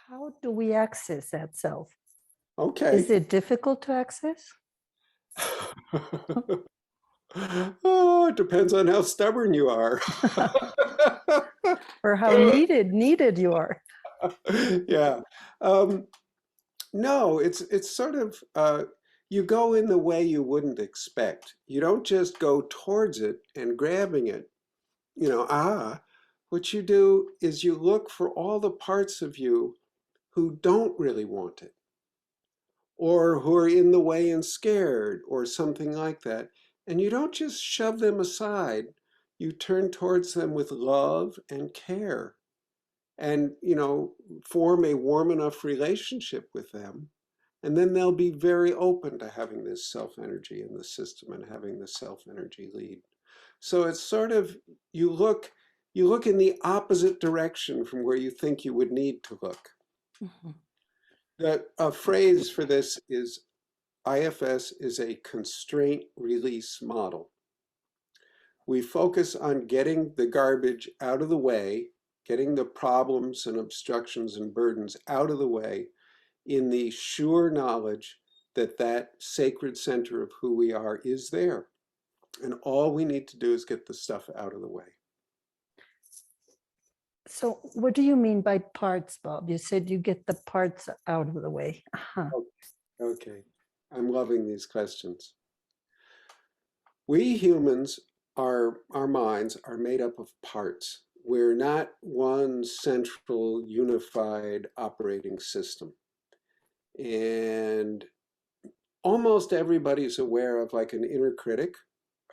How do we access that self? Okay. Is it difficult to access? Oh, it depends on how stubborn you are. Or how needed you are? Yeah. Um, no, it's sort of you go in the way you wouldn't expect. You don't just go towards it and grabbing it, what you do is you look for all the parts of you who don't really want it, or who are in the way and scared, or something like that. And you don't just shove them aside, you turn towards them with love and care and, form a warm enough relationship with them. And then they'll be very open to having this self-energy in the system and having the self-energy lead. So it's sort of, you look in the opposite direction from where you think you would need to look. Mhm. A phrase for this is IFS is a constraint release model. We focus on getting the garbage out of the way, getting the problems and obstructions and burdens out of the way in the sure knowledge that that sacred center of who we are is there. And all we need to do is get the stuff out of the way. So what do you mean by parts, Bob? You said you get the parts out of the way. Okay, I'm loving these questions. We humans, our minds are made up of parts. We're not one central unified operating system. And almost everybody's aware of like an inner critic,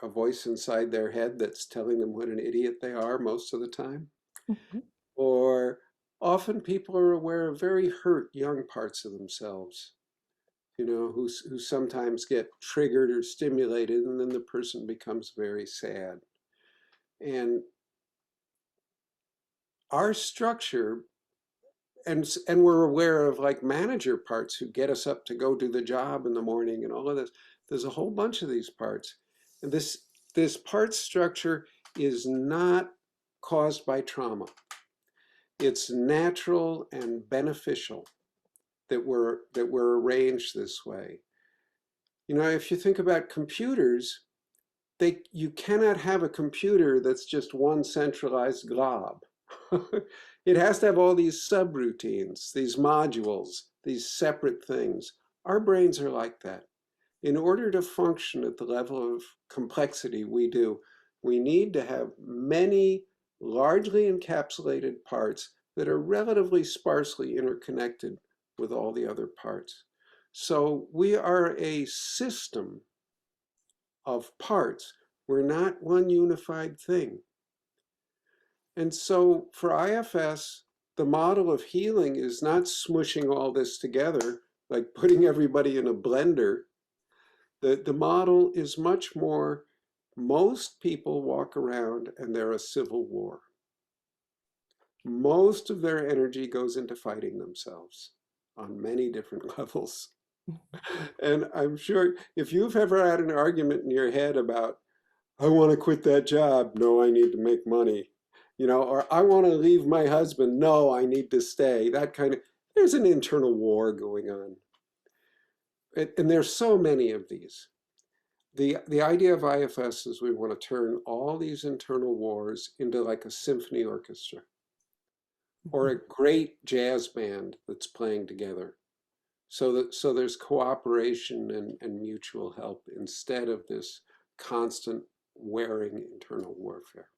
a voice inside their head that's telling them what an idiot they are most of the time. Mhm. Or often people are aware of very hurt young parts of themselves, who sometimes get triggered or stimulated, and then the person becomes very sad. And our structure, and we're aware of like manager parts who get us up to go do the job in the morning and all of this. There's a whole bunch of these parts. And this part structure is not caused by trauma. It's natural and beneficial that we're arranged this way. If you think about computers, you cannot have a computer that's just one centralized glob. It has to have all these subroutines, these modules, these separate things. Our brains are like that. In order to function at the level of complexity we do, we need to have many largely encapsulated parts that are relatively sparsely interconnected with all the other parts. So we are a system of parts. We're not one unified thing. And so for IFS, the model of healing is not smushing all this together, like putting everybody in a blender. The model is much more, most people walk around and they're a civil war. Most of their energy goes into fighting themselves on many different levels. And I'm sure if you've ever had an argument in your head about, I want to quit that job, no, I need to make money, or I want to leave my husband, no, I need to stay, that kind of, there's an internal war going on. And there's so many of these. The idea of IFS is we want to turn all these internal wars into like a symphony orchestra or a great jazz band that's playing together. So there's cooperation and mutual help instead of this constant wearing internal warfare.